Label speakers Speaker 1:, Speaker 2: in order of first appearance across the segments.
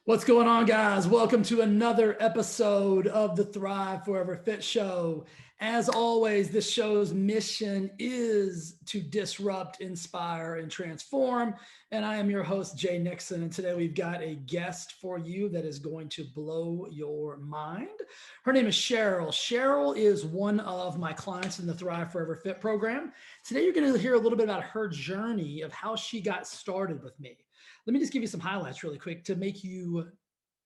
Speaker 1: What's going on, guys? Welcome to another episode of the Thrive Forever Fit Show. As always, this show's mission is to disrupt, inspire, and transform. And I am your host, Jay Nixon. And today we've got a guest for you that is going to blow your mind. Her name is Cheryl. Cheryl is one of my clients in the Thrive Forever Fit program. Today, you're going to hear a little bit about her journey of how she got started with me. Let me just give you some highlights really quick to make you,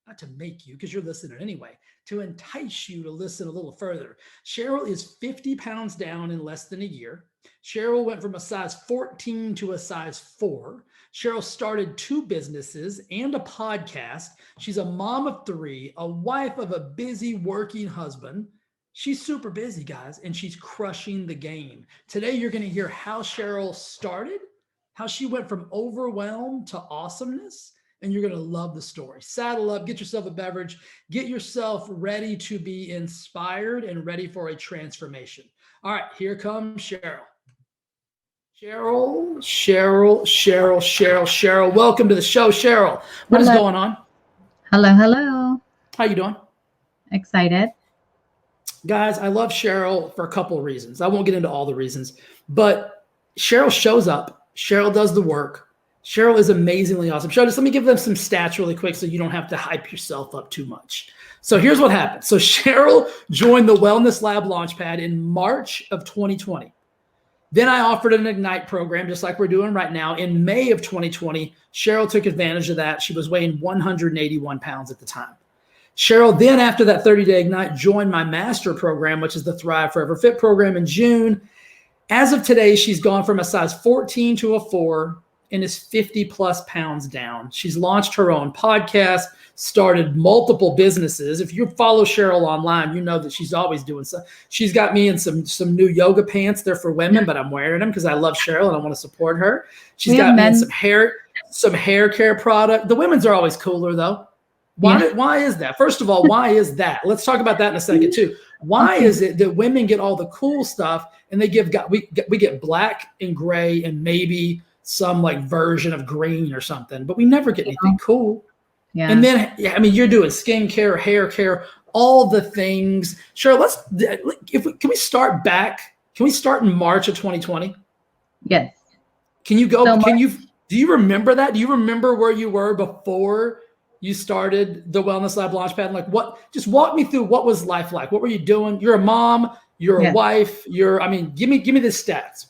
Speaker 1: not to make you, because you're listening anyway, to entice you to listen a little further. Cheryl is 50 pounds down in less than a year. Cheryl went from a size 14 to a size 4. Cheryl started 2 businesses and a podcast. She's a mom of 3, a wife of a busy working husband. She's super busy, guys, and she's crushing the game. Today, you're going to hear how Cheryl started, how she went from overwhelm to awesomeness, and you're going to love the story. Saddle up, get yourself a beverage, get yourself ready to be inspired and ready for a transformation. All right, here comes Cheryl. Cheryl. Welcome to the show, Cheryl. What is going on?
Speaker 2: Hello.
Speaker 1: How you doing?
Speaker 2: Excited.
Speaker 1: Guys, I love Cheryl for a couple of reasons. I won't get into all the reasons, but Cheryl shows up. Cheryl does the work. Cheryl is amazingly awesome. Cheryl, just let me give them some stats really quick so you don't have to hype yourself up too much. So here's what happened. So Cheryl joined the Wellness Lab Launchpad in March of 2020. Then I offered an Ignite program, just like we're doing right now. In May of 2020, Cheryl took advantage of that. She was weighing 181 pounds at the time. Cheryl then, after that 30-day Ignite, joined my master program, which is the Thrive Forever Fit program, in June. As of today, she's gone from a size 14 to a 4 and is 50 plus pounds down. She's launched her own podcast, started multiple businesses. If you follow Cheryl online, you know that she's always doing stuff. She's got me in some new yoga pants. They're for women, but I'm wearing them because I love Cheryl and I want to support her. She's got me in some hair care product. The women's are always cooler though. Why is that? First of all, why is that? Let's talk about that in a second too. Why is it that women get all the cool stuff and we get black and gray and maybe some like version of green or something, but we never get anything cool. Yeah. And then, you're doing skincare, hair care, all the things. Cheryl, can we start back? Can we start in March of 2020?
Speaker 2: Yes.
Speaker 1: Can you go? Do you remember that? Do you remember where you were before you started the Wellness Lab Launchpad? Just walk me through what was life like. What were you doing? You're a mom, you're a wife, give me the stats.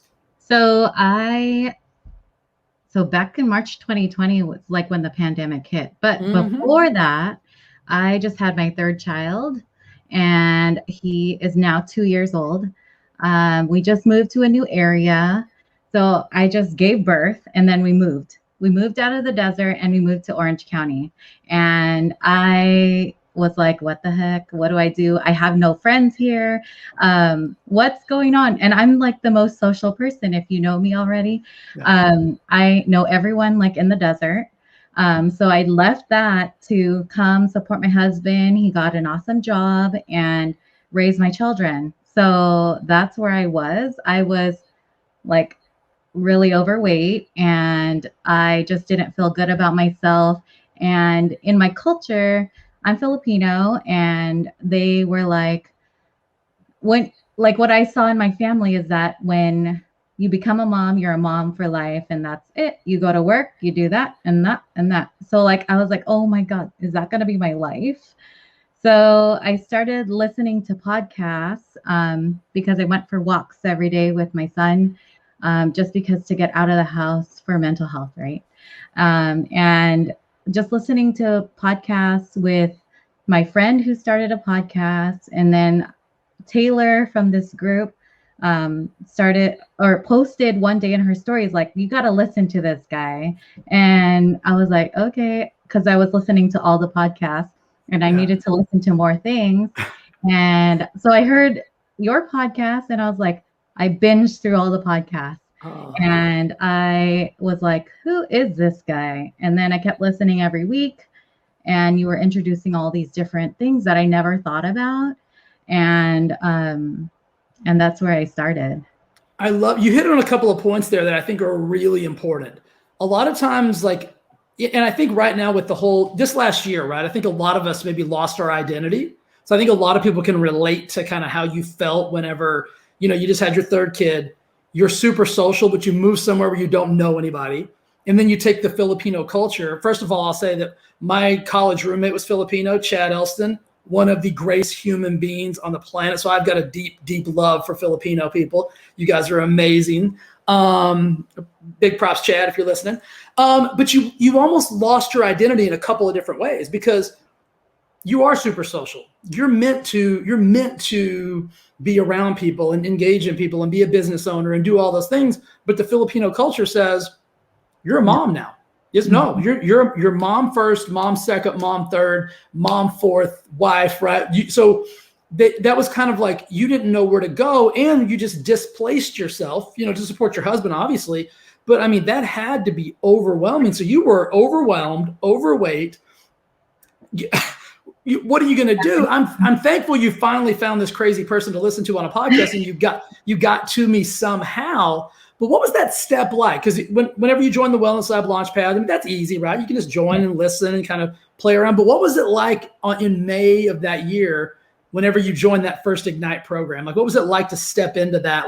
Speaker 2: So back in March 2020 was like when the pandemic hit. But before that, I just had my 3rd child and he is now 2 years old. We just moved to a new area. So I just gave birth and then we moved. We moved out of the desert and we moved to Orange County. And I was like, what the heck? What do I do? I have no friends here. What's going on? And I'm like the most social person, if you know me already. Yeah. I know everyone like in the desert. So I left that to come support my husband. He got an awesome job and raise my children. So that's where I was. I was like really overweight and I just didn't feel good about myself. And in my culture, I'm Filipino, and they were like, what I saw in my family is that when you become a mom, you're a mom for life, and that's it. You go to work, you do that and that and that. So like, I was like, oh my God, is that going to be my life? So I started listening to podcasts because I went for walks every day with my son, just because to get out of the house for mental health, right? And just listening to podcasts with my friend who started a podcast, and then Taylor from this group posted one day in her stories, like, you got to listen to this guy. And I was like, okay, because I was listening to all the podcasts and I needed to listen to more things. And so I heard your podcast and I was like, I binged through all the podcasts. And I was like, who is this guy? And then I kept listening every week, and you were introducing all these different things that I never thought about. And that's where I started.
Speaker 1: I love, you hit on a couple of points there that I think are really important. A lot of times, like, And I think right now with this last year, right, I think a lot of us maybe lost our identity. So I think a lot of people can relate to kind of how you felt whenever, you just had your third kid, you're super social, but you move somewhere where you don't know anybody. And then you take the Filipino culture. First of all, I'll say that my college roommate was Filipino, Chad Elston, one of the greatest human beings on the planet. So I've got a deep, deep love for Filipino people. You guys are amazing. Big props, Chad, if you're listening. But you almost lost your identity in a couple of different ways because you are super social. You're meant to be around people and engage in people and be a business owner and do all those things. But the Filipino culture says you're a mom now. Yes, no, you're mom first, mom second, mom third, mom fourth, wife, right? So that was kind of like you didn't know where to go, and you just displaced yourself, to support your husband, obviously. But I mean, that had to be overwhelming. So you were overwhelmed, overweight. What are you going to do? I'm thankful you finally found this crazy person to listen to on a podcast, and you got to me somehow. But what was that step like? Because whenever you join the Wellness Lab Launchpad, I mean, that's easy, right? You can just join and listen and kind of play around. But what was it like in May of that year, whenever you joined that first Ignite program? Like, what was it like to step into that,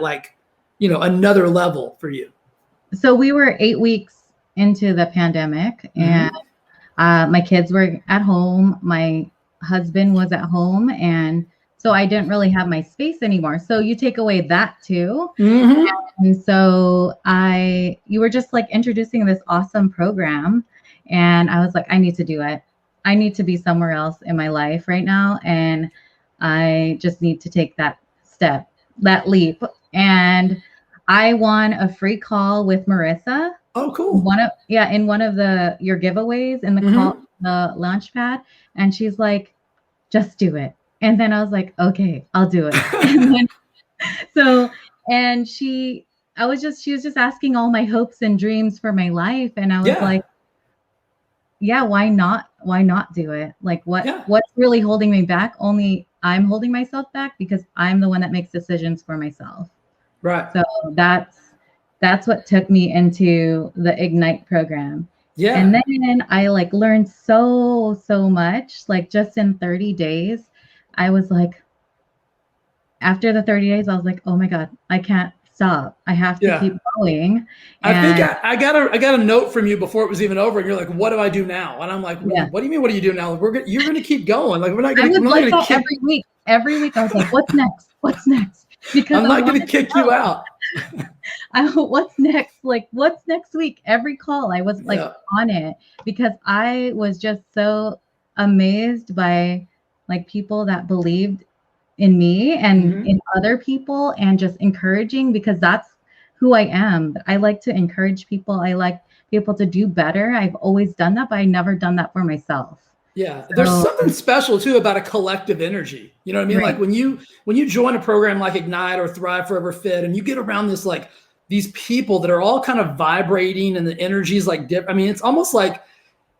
Speaker 1: another level for you?
Speaker 2: So we were 8 weeks into the pandemic, and my kids were at home. My husband was at home, and so I didn't really have my space anymore. So you take away that too. And so you were just like introducing this awesome program, and I was like, I need to do it. I need to be somewhere else in my life right now. And I just need to take that step, that leap. And I won a free call with Marissa.
Speaker 1: Oh, cool.
Speaker 2: In one of your giveaways in the Launchpad. And she's like, just do it. And then I was like, okay, I'll do it. She was just asking all my hopes and dreams for my life. And I was like, yeah, why not? Why not do it? Like what's really holding me back? Only I'm holding myself back because I'm the one that makes decisions for myself.
Speaker 1: Right.
Speaker 2: So that's what took me into the Ignite program. Yeah. And then I learned so much, just in 30 days. I was like, after the 30 days, I was like, oh my God, I can't stop. I have to keep going.
Speaker 1: And I got a note from you before it was even over. And you're like, what do I do now? And I'm like, what do you mean? What do you do now? You're going to keep going. Like, we're not going to kick
Speaker 2: every week. I was like, what's next? What's next? Because
Speaker 1: I'm not going to kick you out.
Speaker 2: What's next? What's next week? Every call I was on it because I was just so amazed by people that believed in me and in other people and just encouraging, because that's who I am. I like to encourage people. I like people to do better. I've always done that, but I never done that for myself.
Speaker 1: Yeah. There's something special too about a collective energy. You know what I mean? Right. Like when you join a program like Ignite or Thrive Forever Fit, and you get around these people that are all kind of vibrating and the energy is different. I mean, it's almost like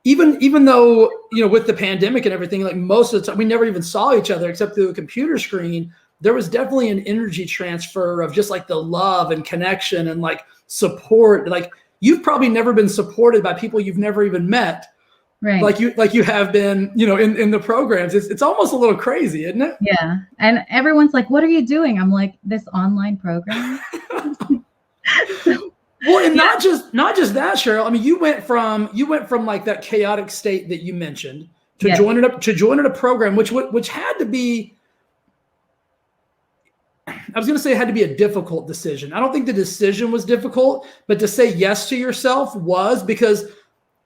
Speaker 1: even though, with the pandemic and everything, most of the time we never even saw each other except through a computer screen, there was definitely an energy transfer of just the love and connection and support. You've probably never been supported by people you've never even met. Right. Like you have been, in the programs. It's almost a little crazy, isn't it?
Speaker 2: Yeah. And everyone's like, what are you doing? I'm like, this online program.
Speaker 1: Well, and not just that, Cheryl. I mean, you went from that chaotic state that you mentioned to joining a program, which had to be, I was going to say it had to be a difficult decision. I don't think the decision was difficult, but to say yes to yourself was, because,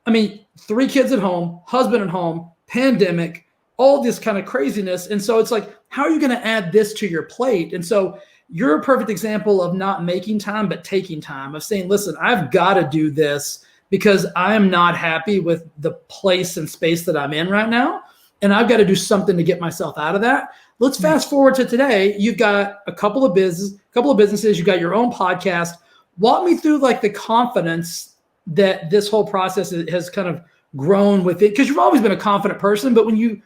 Speaker 1: I mean, 3 kids at home, husband at home, pandemic, all this kind of craziness. And so it's like, how are you going to add this to your plate? And so you're a perfect example of not making time, but taking time, of saying, listen, I've got to do this because I am not happy with the place and space that I'm in right now. And I've got to do something to get myself out of that. Let's fast forward to today. You've got a couple of businesses. You've got your own podcast. Walk me through the confidence that this whole process has kind of grown with it. Because you've always been a confident person, but when you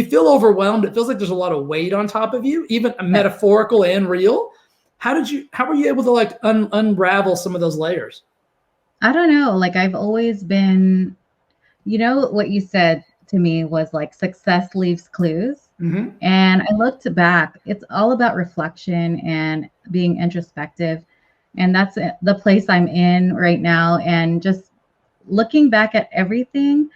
Speaker 1: feel overwhelmed, it feels like there's a lot of weight on top of you, even metaphorical and real. How were you able to unravel some of those layers?
Speaker 2: I don't know. I've always been You know, what you said to me was like success leaves clues.
Speaker 1: Mm-hmm.
Speaker 2: And I looked back, it's all about reflection and being introspective. And that's the place I'm in right now. And just looking back at everything,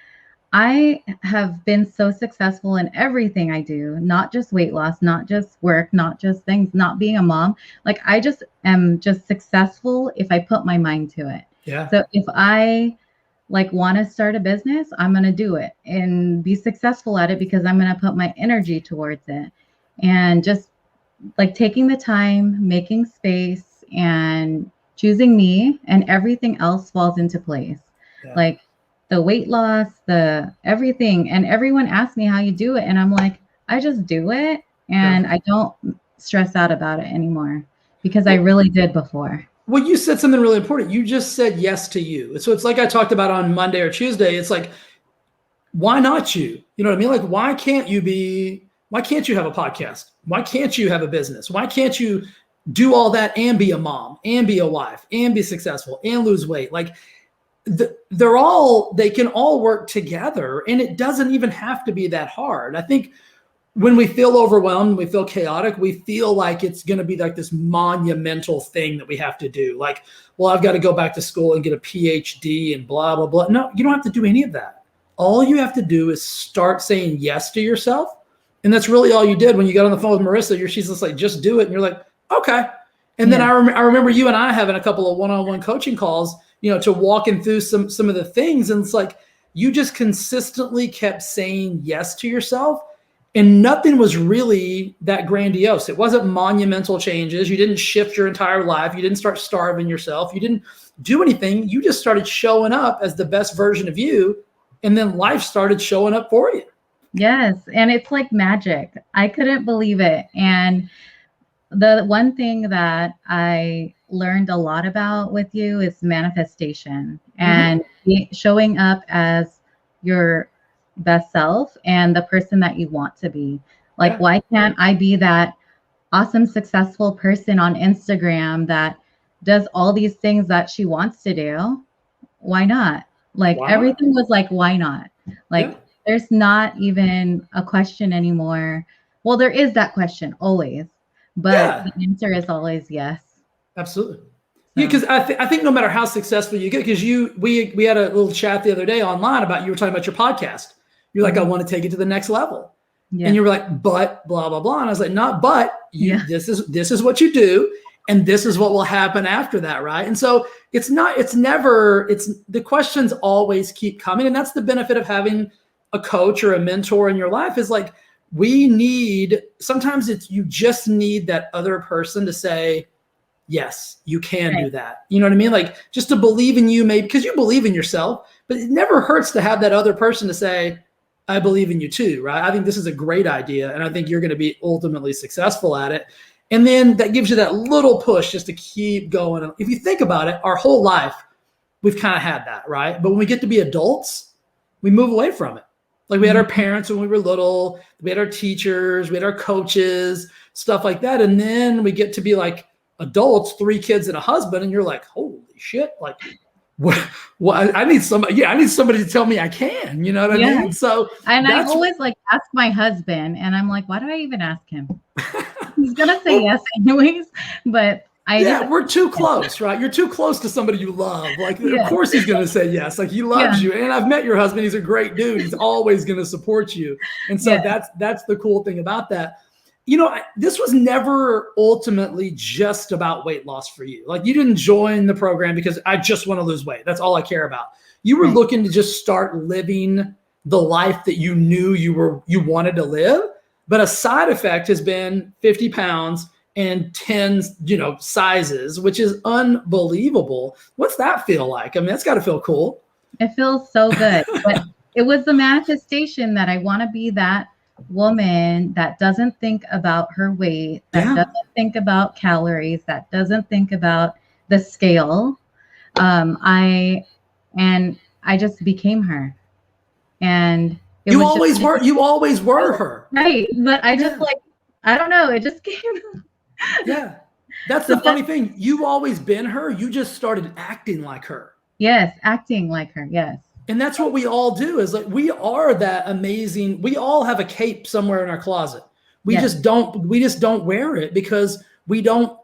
Speaker 2: I have been so successful in everything I do, not just weight loss, not just work, not just things, not being a mom. Like I just am just successful if I put my mind to it.
Speaker 1: Yeah.
Speaker 2: So if I like want to start a business, I'm going to do it and be successful at it because I'm going to put my energy towards it. And just like taking the time, making space and choosing me, and everything else falls into place.
Speaker 1: Yeah.
Speaker 2: Like the weight loss, the everything. And everyone asks me how you do it. And I'm like, I just do it. And I don't stress out about it anymore because I really did before.
Speaker 1: Well, you said something really important. You just said yes to you. So it's like I talked about on Monday or Tuesday. It's like, why not you? You know what I mean? Like, why can't you have a podcast? Why can't you have a business? Why can't you do all that and be a mom and be a wife and be successful and lose weight? Like they can all work together, and it doesn't even have to be that hard. I think when we feel overwhelmed, we feel chaotic, we feel like it's going to be like this monumental thing that we have to do. Like, well, I've got to go back to school and get a PhD and blah, blah, blah. No, you don't have to do any of that. All you have to do is start saying yes to yourself. And that's really all you did when you got on the phone with Marissa. She's just like, just do it. And you're like, okay. And then I remember you and I having a couple of one-on-one coaching calls, to walking through some of the things. And it's like, you just consistently kept saying yes to yourself. And nothing was really that grandiose. It wasn't monumental changes. You didn't shift your entire life. You didn't start starving yourself. You didn't do anything. You just started showing up as the best version of you. And then life started showing up for you.
Speaker 2: Yes. And it's like magic. I couldn't believe it. And the one thing that I learned a lot about with you is manifestation and showing up as your best self and the person that you want to be. Like, why can't I be that awesome, successful person on Instagram that does all these things that she wants to do? Why not? Like, everything was like, why not? Like, there's not even a question anymore. Well, there is that question always, but the answer is always yes.
Speaker 1: Absolutely. Yeah, because I think no matter how successful you get, because we had a little chat the other day online about, you were talking about your podcast. You're like, I want to take it to the next level. Yeah. And you were like, but blah, blah, blah. And I was like, not but, this is what you do. And this is what will happen after that, right? And so the questions always keep coming. And that's the benefit of having a coach or a mentor in your life, is like, sometimes you just need that other person to say, yes, you can do that. You know what I mean? Like, just to believe in you, maybe because you believe in yourself, but it never hurts to have that other person to say, I believe in you too, right? I think this is a great idea, and I think you're going to be ultimately successful at it. And then that gives you that little push just to keep going. If you think about it, our whole life, we've kind of had that, right? But when we get to be adults, we move away from it. Like, we had our parents when we were little, we had our teachers, we had our coaches, stuff like that. And then we get to be like adults, 3 kids and a husband, and you're like, holy shit, like, what I need somebody to tell me I can, you know what I mean? So,
Speaker 2: and I always like ask my husband, and I'm like, why do I even ask him? He's gonna say yes anyways, but
Speaker 1: we're too close, right? You're too close to somebody you love. Like, of course he's gonna say yes. Like, he loves you, and I've met your husband. He's a great dude. He's always gonna support you, and so that's the cool thing about that. This was never ultimately just about weight loss for you. Like, you didn't join the program because I just want to lose weight. That's all I care about. You were looking to just start living the life that you knew you wanted to live. But a side effect has been 50 pounds and 10, sizes, which is unbelievable. What's that feel like? I mean, that's got to feel cool.
Speaker 2: It feels so good. But it was the manifestation that I want to be that woman that doesn't think about her weight, that doesn't think about calories, that doesn't think about the scale. I just became her. And
Speaker 1: you always were her.
Speaker 2: Right. But I just I don't know. It just came.
Speaker 1: Yeah. That's the funny thing. You've always been her. You just started acting like her.
Speaker 2: Yes. Acting like her. Yes.
Speaker 1: And that's what we all do, is like, we are that amazing. We all have a cape somewhere in our closet. We just don't wear it because we don't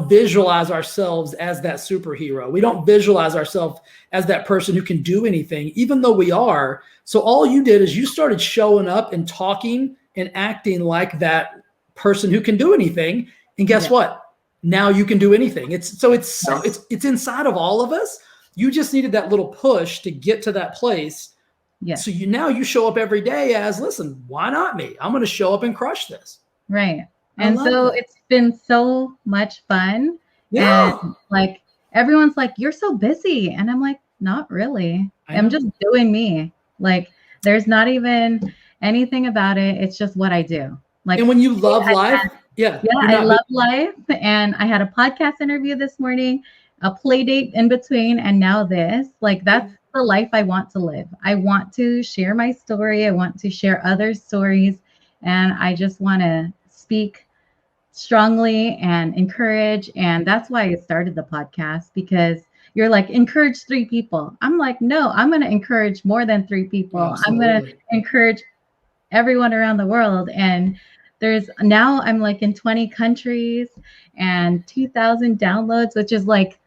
Speaker 1: visualize ourselves as that superhero. We don't visualize ourselves as that person who can do anything, even though we are. So all you did is you started showing up and talking and acting like that person who can do anything. And guess what? Now you can do anything. It's inside of all of us. You just needed that little push to get to that place.
Speaker 2: Yes.
Speaker 1: So you show up every day as, listen, why not me? I'm going to show up and crush this.
Speaker 2: Right. And so it's been so much fun.
Speaker 1: Yeah.
Speaker 2: And like, everyone's like, you're so busy. And I'm like, not really. I'm just doing me. Like, there's not even anything about it. It's just what I do. Like,
Speaker 1: and when you love life,
Speaker 2: I love life. And I had a podcast interview this morning, a play date in between, and now this. Like, that's the life I want to live. I want to share my story. I want to share others' stories. And I just want to speak strongly and encourage. And that's why I started the podcast, because you're like, encourage 3 people. I'm like, no, I'm going to encourage more than 3 people. Absolutely. I'm going to encourage everyone around the world. And now I'm like in 20 countries and 2,000 downloads, which is like,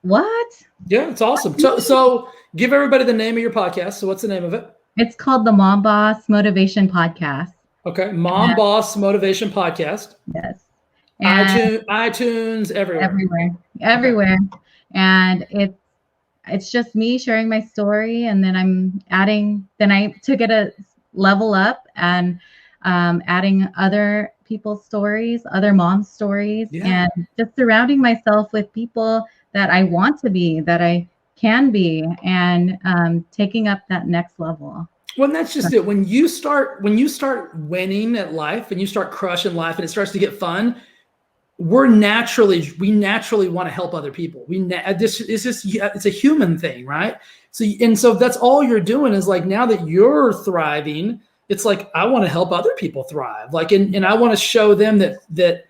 Speaker 2: what?
Speaker 1: Yeah, it's awesome. So give everybody the name of your podcast. So what's the name of it?
Speaker 2: It's called the Mom Boss Motivation Podcast.
Speaker 1: Okay. Mom Boss Motivation Podcast.
Speaker 2: Yes.
Speaker 1: And iTunes, everywhere.
Speaker 2: Everywhere. Okay. And it's just me sharing my story. And then I took it a level up and adding other people's stories, other moms' stories, and just surrounding myself with people that I want to be, that I can be, and taking up that next level.
Speaker 1: Well, that's just it. When you start winning at life and you start crushing life and it starts to get fun, we naturally want to help other people. It's a human thing, right? So that's all you're doing is like, now that you're thriving, it's like, I want to help other people thrive. Like, and I want to show them that,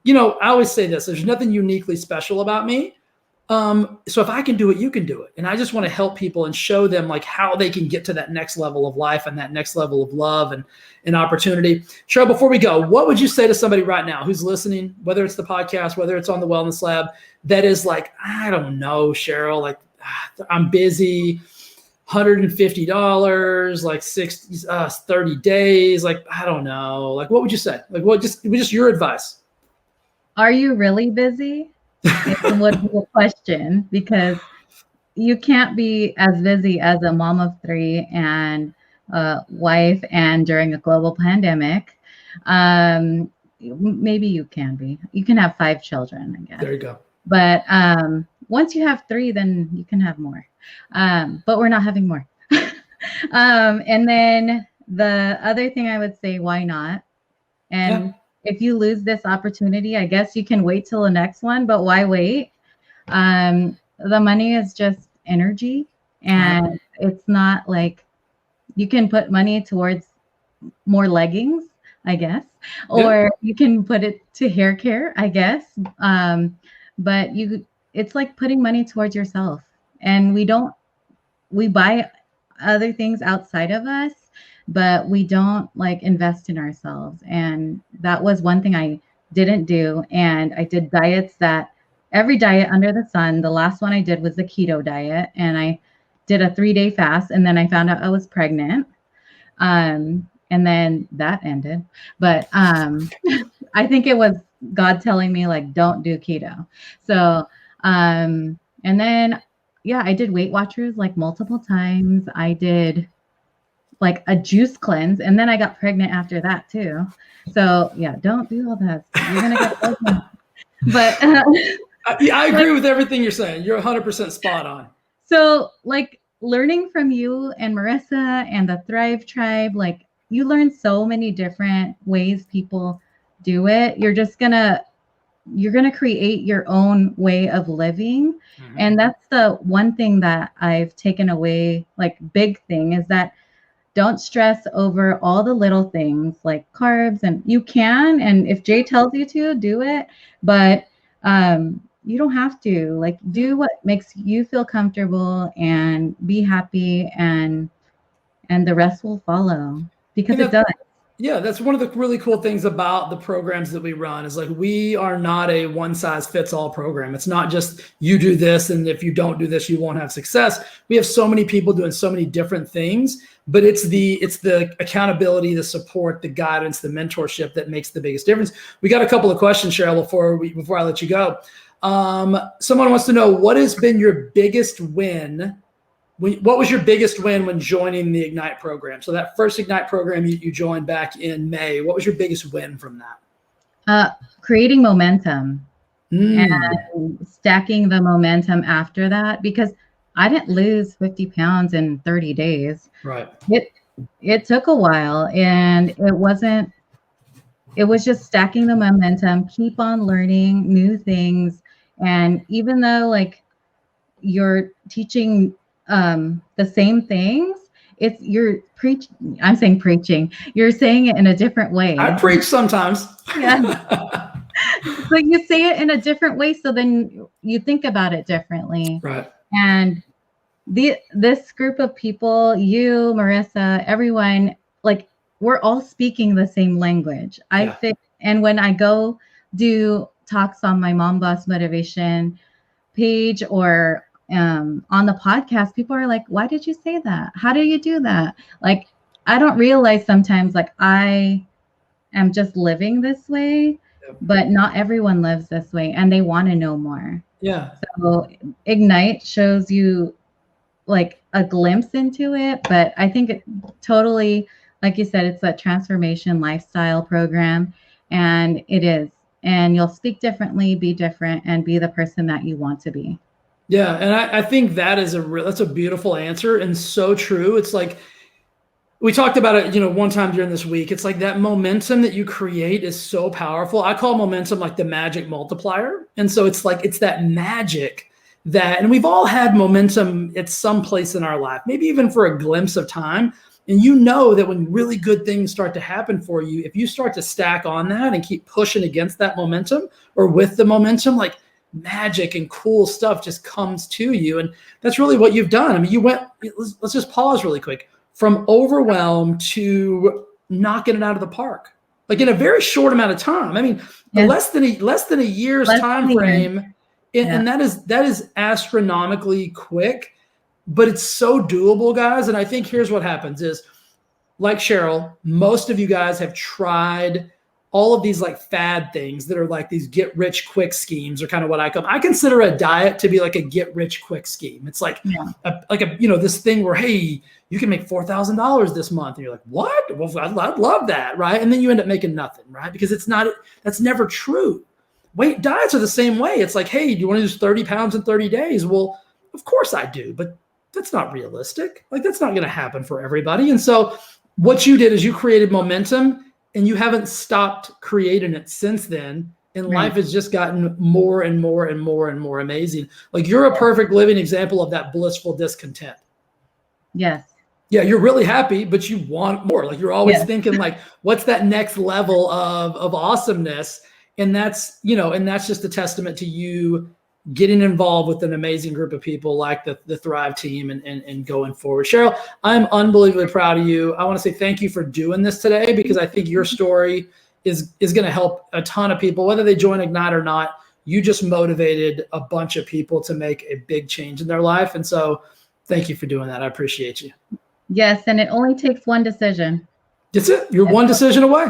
Speaker 1: I always say this, there's nothing uniquely special about me. So if I can do it, you can do it. And I just want to help people and show them like how they can get to that next level of life and that next level of love and opportunity. Cheryl, before we go, what would you say to somebody right now who's listening, whether it's the podcast, whether it's on the Wellness Lab, that is like, I don't know, Cheryl, like, I'm busy, $150, like 30 days. Like, I don't know. Like, what would you say? Like, just your advice?
Speaker 2: Are you really busy? Would be a question, because you can't be as busy as a mom of 3 and a wife, and during a global pandemic. Maybe you can be. You can have 5 children, I guess.
Speaker 1: There you go.
Speaker 2: But once you have 3, then you can have more. But we're not having more. And then the other thing I would say, why not? And if you lose this opportunity, I guess you can wait till the next one, but why wait? The money is just energy, and it's not like you can put money towards more leggings, I guess, or you can put it to hair care, I guess. But it's like putting money towards yourself, and we buy other things outside of us, but we don't like invest in ourselves. And that was one thing I didn't do. And I did diets, that every diet under the sun. The last one I did was the keto diet, and I did a 3-day fast, and then I found out I was pregnant. And then that ended. But I think it was God telling me, like, don't do keto. So, and then, I did Weight Watchers like multiple times. I did like a juice cleanse, and then I got pregnant after that too. So don't do all that. You're going to get pregnant. But
Speaker 1: I agree with everything you're saying. You're 100% spot on.
Speaker 2: So like learning from you and Marissa and the Thrive Tribe, like you learn so many different ways people do it. You're going to create your own way of living. Mm-hmm. And that's the one thing that I've taken away, like big thing, is that don't stress over all the little things like carbs, and you can, and if Jay tells you to, do it. But you don't have to. Like, do what makes you feel comfortable and be happy, and the rest will follow, because it does.
Speaker 1: Yeah, that's one of the really cool things about the programs that we run is like, we are not a one size fits all program. It's not just you do this, and if you don't do this, you won't have success. We have so many people doing so many different things, but it's the accountability, the support, the guidance, the mentorship that makes the biggest difference. We got a couple of questions, Cheryl, before I let you go. Someone wants to know, what has been your biggest win? What was your biggest win when joining the Ignite program? So that first Ignite program you joined back in May, what was your biggest win from that?
Speaker 2: Creating momentum and stacking the momentum after that, because I didn't lose 50 pounds in 30 days.
Speaker 1: Right.
Speaker 2: It took a while, and it was just stacking the momentum, keep on learning new things. And even though like you're teaching the same things, I'm saying preaching. You're saying it in a different way.
Speaker 1: I preach sometimes.
Speaker 2: Yeah. But you say it in a different way, so then you think about it differently.
Speaker 1: Right.
Speaker 2: And this group of people, you, Marissa, everyone, like, we're all speaking the same language. I think, and when I go do talks on my Mom Boss Motivation page or on the podcast, people are like, why did you say that? How do you do that? Like, I don't realize sometimes, like, I am just living this way, but not everyone lives this way, and they want to know more.
Speaker 1: Yeah.
Speaker 2: So Ignite shows you like a glimpse into it, but I think it totally, like you said, it's a transformation lifestyle program, and it is. And you'll speak differently, be different, and be the person that you want to be.
Speaker 1: Yeah, and I think that's a beautiful answer, and so true. It's like, we talked about it, one time during this week. It's like that momentum that you create is so powerful. I call momentum like the magic multiplier. And so it's like, it's that magic and we've all had momentum at some place in our life, maybe even for a glimpse of time. And that when really good things start to happen for you, if you start to stack on that and keep pushing against that momentum or with the momentum, like, magic and cool stuff just comes to you. And that's really what you've done. I mean, let's just pause really quick. From Overwhelm to knocking it out of the park, like in a very short amount of time. I mean, less than a year's time frame, and that is astronomically quick, but it's so doable, guys. And I think here's what happens is, like Cheryl, most of you guys have tried all of these like fad things that are like these get rich quick schemes, are kind of what I consider a diet to be like a get rich quick scheme. It's like this thing where, hey, you can make $4,000 this month. And you're like, what? Well, I'd love that. Right. And then you end up making nothing, right? Because that's never true. Weight diets are the same way. It's like, hey, do you want to lose 30 pounds in 30 days? Well, of course I do, but that's not realistic. Like, that's not going to happen for everybody. And so what you did is you created momentum, and you haven't stopped creating it since then. And life has just gotten more and more and more and more amazing. Like, you're a perfect living example of that blissful discontent.
Speaker 2: Yes.
Speaker 1: Yeah, you're really happy, but you want more. Like, you're always thinking like, what's that next level of awesomeness? And that's just a testament to you getting involved with an amazing group of people like the Thrive team and going forward. Cheryl, I'm unbelievably proud of you. I want to say thank you for doing this today, because I think your story is going to help a ton of people, whether they join Ignite or not. You just motivated a bunch of people to make a big change in their life. And so thank you for doing that. I appreciate you.
Speaker 2: Yes. And it only takes one decision.
Speaker 1: That's it. You're one decision away.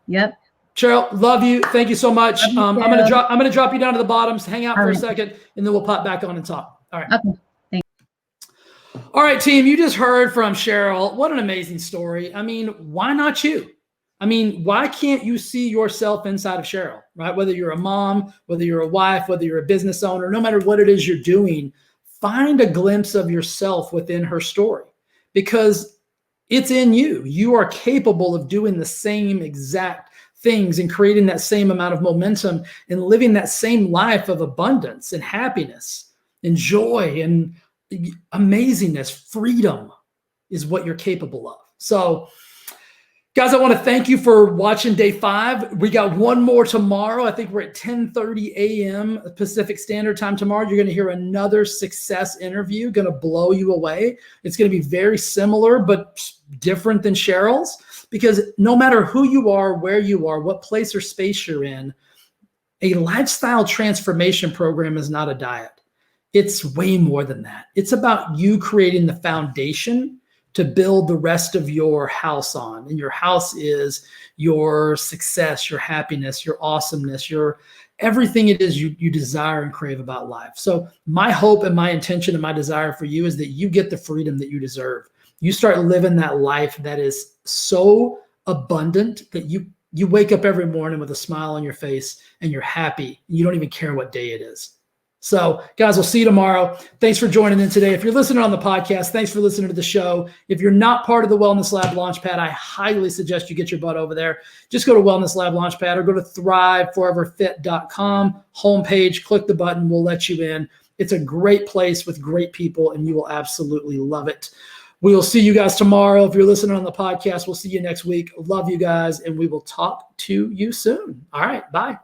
Speaker 2: Yep.
Speaker 1: Cheryl, love you. Thank you so much. I'm gonna drop you down to the bottom. So hang out for a second, and then we'll pop back on and talk. All right.
Speaker 2: Okay. Thanks.
Speaker 1: All right, team. You just heard from Cheryl. What an amazing story. I mean, why not you? I mean, why can't you see yourself inside of Cheryl, right? Whether you're a mom, whether you're a wife, whether you're a business owner, no matter what it is you're doing, find a glimpse of yourself within her story, because it's in you. You are capable of doing the same exact things and creating that same amount of momentum and living that same life of abundance and happiness and joy and amazingness. Freedom is what you're capable of. So Guys, I want to thank you for watching day 5. We got one more tomorrow. I think we're at 10:30 a.m. Pacific Standard Time tomorrow. You're going to hear another success interview, going to blow you away. It's going to be very similar, but different than Cheryl's, because no matter who you are, where you are, what place or space you're in, a lifestyle transformation program is not a diet. It's way more than that. It's about you creating the foundation to build the rest of your house on. And your house is your success, your happiness, your awesomeness, your everything it is you desire and crave about life. So my hope and my intention and my desire for you is that you get the freedom that you deserve. You start living that life that is so abundant that you wake up every morning with a smile on your face and you're happy. You don't even care what day it is. So guys, we'll see you tomorrow. Thanks for joining in today. If you're listening on the podcast, thanks for listening to the show. If you're not part of the Wellness Lab Launchpad, I highly suggest you get your butt over there. Just go to Wellness Lab Launchpad or go to thriveforeverfit.com homepage, click the button. We'll let you in. It's a great place with great people and you will absolutely love it. We will see you guys tomorrow. If you're listening on the podcast, we'll see you next week. Love you guys and we will talk to you soon. All right. Bye.